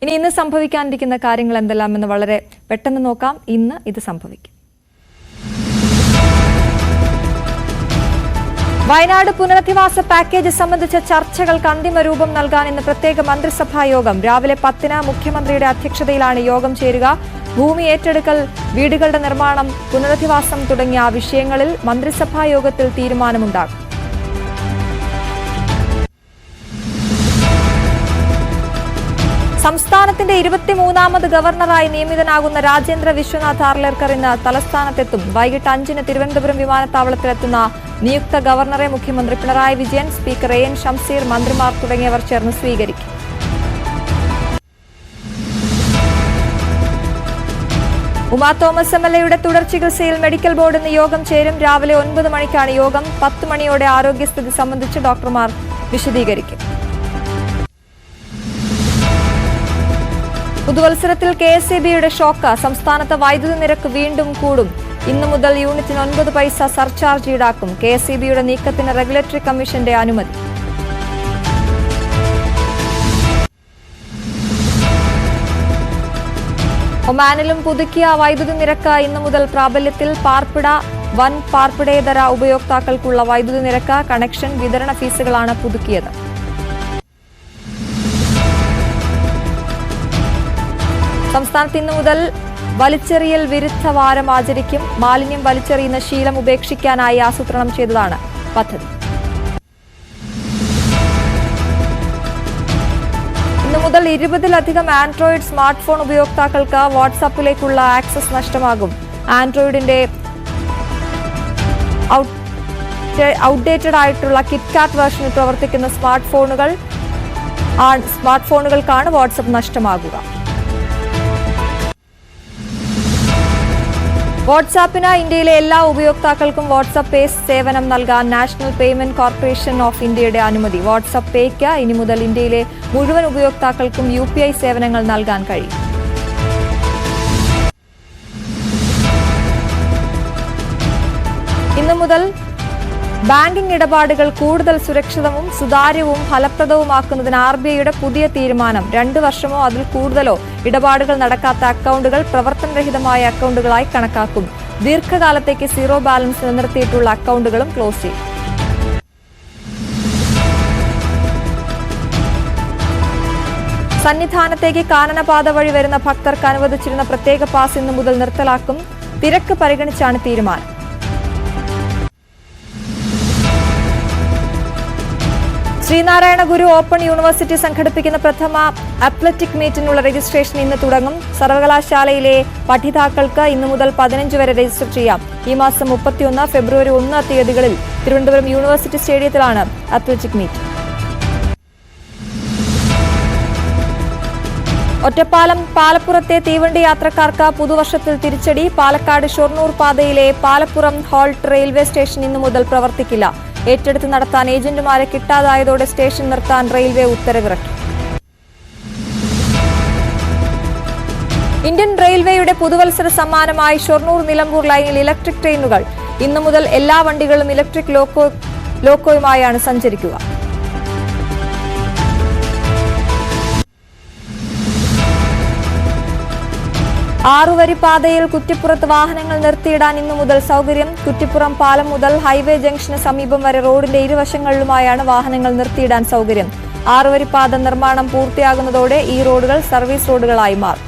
ഇന്ന് സംഭവിക്കാനിരിക്കുന്ന കാര്യങ്ങൾ എന്തെല്ലാമെന്ന് വളരെ പെട്ടെന്ന് നോക്കാം. ഇന്ന് ഇത് സംഭവിക്കും. വയനാട് പുനരധിവാസ പാക്കേജ് സംബന്ധിച്ച ചർച്ചകൾക്ക് അന്തിമ രൂപം നൽകാൻ ഇന്ന് പ്രത്യേക മന്ത്രിസഭാ യോഗം. രാവിലെ 10-ന് മുഖ്യമന്ത്രിയുടെ അധ്യക്ഷതയിലാണ് യോഗം ചേരുക. ഭൂമി ഏറ്റെടുക്കൽ, വീടുകളുടെ നിർമ്മാണം, പുനരധിവാസം തുടങ്ങിയ വിഷയങ്ങളിൽ മന്ത്രിസഭാ യോഗത്തിൽ തീരുമാനമുണ്ടാകും. സംസ്ഥാനത്തിന്റെ 23ാമത് ഗവർണറായി നിയമിതനാകുന്ന രാജേന്ദ്ര വിശ്വനാഥ് ആർലേക്കർ ഇന്ന് തലസ്ഥാനത്തെത്തും. വൈകിട്ട് 5-ന് തിരുവനന്തപുരം വിമാനത്താവളത്തിലെത്തുന്ന നിയുക്ത ഗവർണറെ മുഖ്യമന്ത്രി പിണറായി വിജയൻ, സ്പീക്കർ എൻ ഷംസീർ, മന്ത്രിമാർ തുടങ്ങിയവർ ചേർന്ന് സ്വീകരിക്കും. ഉമാ തോമസ് MLAയുടെ തുടർ ചികിത്സയിൽ മെഡിക്കൽ ബോർഡ് ഇന്ന് യോഗം ചേരും. രാവിലെ 9 മണിക്കാണ് യോഗം. 10 മണിയോടെ ആരോഗ്യസ്ഥിതി സംബന്ധിച്ച് ഡോക്ടർമാർ വിശദീകരിക്കും. പുതുവത്സരത്തിൽ KSEBയുടെ ഷോക്ക്. സംസ്ഥാനത്ത് വൈദ്യുതി നിരക്ക് വീണ്ടും കൂടും. ഇന്നു മുതൽ യൂണിറ്റിന് 9 പൈസ സർചാർജ് ഈടാക്കും. KSEBയുടെ നീക്കത്തിന് റെഗുലേറ്ററി കമ്മീഷന്റെ അനുമതി. ഒമാനിലും പുതുക്കിയ വൈദ്യുതി നിരക്ക് ഇന്നു മുതൽ പ്രാബല്യത്തിൽ. പാർപ്പിട, വൻ പാർപ്പിടേതര ഉപയോക്താക്കൾക്കുള്ള വൈദ്യുതി നിരക്ക്, കണക്ഷൻ, വിതരണ ഫീസുകളാണ് പുതുക്കിയത്. സംസ്ഥാനത്ത് ഇന്നു മുതൽ വലിച്ചെറിയൽ വിരുദ്ധ വാരം ആചരിക്കും. മാലിന്യം വലിച്ചെറിയുന്ന ശീലം ഉപേക്ഷിക്കാനായി ആസൂത്രണം ചെയ്തതാണ് പദ്ധതി. ഇന്നു മുതൽ 20-ലധികം ആൻഡ്രോയിഡ് സ്മാർട്ട് ഫോൺ ഉപയോക്താക്കൾക്ക് വാട്സാപ്പിലേക്കുള്ള ആക്സസ് നഷ്ടമാകും. ആൻഡ്രോയിഡിന്റെ ഔട്ട്ഡേറ്റഡ് ആയിട്ടുള്ള കിറ്റ്കാറ്റ് വേർഷനിൽ പ്രവർത്തിക്കുന്ന സ്മാർട്ട് ഫോണുകൾക്കാണ് വാട്സാപ്പ് നഷ്ടമാകുക. വാട്സാപ്പിന് ഇന്ത്യയിലെ എല്ലാ ഉപയോക്താക്കൾക്കും വാട്സാപ്പ് പേ സേവനം നൽകാൻ നാഷണൽ പേയ്മെന്റ് കോർപ്പറേഷൻ ഓഫ് ഇന്ത്യയുടെ അനുമതി. വാട്സാപ്പ് പേയ്ക്ക് ഇനി മുതൽ ഇന്ത്യയിലെ മുഴുവൻ ഉപയോക്താക്കൾക്കും UPI സേവനങ്ങൾ നൽകാൻ കഴിയും. ഇന്നു മുതൽ ബാങ്കിംഗ് ഇടപാടുകൾ കൂടുതൽ സുരക്ഷിതവും സുതാര്യവും ഫലപ്രദവുമാക്കുന്നതിന് RBIയുടെ പുതിയ തീരുമാനം. 2 വർഷമോ അതിൽ കൂടുതലോ ഇടപാടുകൾ നടക്കാത്ത അക്കൗണ്ടുകൾ പ്രവർത്തനരഹിതമായ അക്കൗണ്ടുകളായി കണക്കാക്കും. ദീർഘകാലത്തേക്ക് സീറോ ബാലൻസ് നിലനിർത്തിയിട്ടുള്ള അക്കൗണ്ടുകളും ക്ലോസ് ചെയ്യും. സന്നിധാനത്തേക്ക് കാനനപാത വഴി വരുന്ന ഭക്തർക്ക് അനുവദിച്ചിരുന്ന പ്രത്യേക പാസ് ഇന്നു മുതൽ നിർത്തലാക്കും. തിരക്ക് പരിഗണിച്ചാണ് തീരുമാനം. ശ്രീനാരായണ ഗുരു ഓപ്പൺ യൂണിവേഴ്സിറ്റി സംഘടിപ്പിക്കുന്ന പ്രഥമ അത്ലറ്റിക് മീറ്റിനുള്ള രജിസ്ട്രേഷൻ ഇന്ന് തുടങ്ങും. സർവകലാശാലയിലെ പഠിതാക്കൾക്ക് ഇന്നു മുതൽ 15 വരെ രജിസ്റ്റർ ചെയ്യാം. ഈ മാസം 31, ഫെബ്രുവരി 1 തീയതികളിൽ തിരുവനന്തപുരം യൂണിവേഴ്സിറ്റി സ്റ്റേഡിയത്തിലാണ് അത്ലറ്റിക് മീറ്റ്. ഒറ്റപ്പാലം പാലപ്പുറത്തെ തീവണ്ടി യാത്രക്കാർക്ക് പുതുവർഷത്തിൽ തിരിച്ചടി. പാലക്കാട് ഷൊർണൂർ പാതയിലെ പാലപ്പുറം ഹോൾട്ട് റെയിൽവേ സ്റ്റേഷൻ ഇന്നു മുതൽ പ്രവർത്തിക്കില്ല. ഏറ്റെടുത്ത് നടത്താൻ ഏജന്റുമാരെ കിട്ടാതായതോടെ സ്റ്റേഷൻ നിർത്താൻ റെയിൽവേ ഉത്തരവിറക്കി. ഇന്ത്യൻ റെയിൽവേയുടെ പുതുവത്സര സമ്മാനമായി ഷൊർണൂർ നിലമ്പൂർ ലൈനിൽ ഇലക്ട്രിക് ട്രെയിനുകൾ. ഇന്നു മുതൽ എല്ലാ വണ്ടികളും ഇലക്ട്രിക് ലോക്കോയുമായാണ് സഞ്ചരിക്കുക. ആറുവരി പാതയിൽ കുറ്റിപ്പുറത്ത് വാഹനങ്ങൾ നിർത്തിയിടാൻ ഇന്നു മുതൽ സൗകര്യം. കുറ്റിപ്പുറം പാലം മുതൽ ഹൈവേ ജംഗ്ഷന് സമീപം വരെ റോഡിന്റെ ഇരുവശങ്ങളിലുമായാണ് വാഹനങ്ങൾ നിർത്തിയിടാൻ സൗകര്യം. ആറുവരി പാത നിർമ്മാണം പൂർത്തിയാകുന്നതോടെ ഈ റോഡുകൾ സർവീസ് റോഡുകളായി മാറും.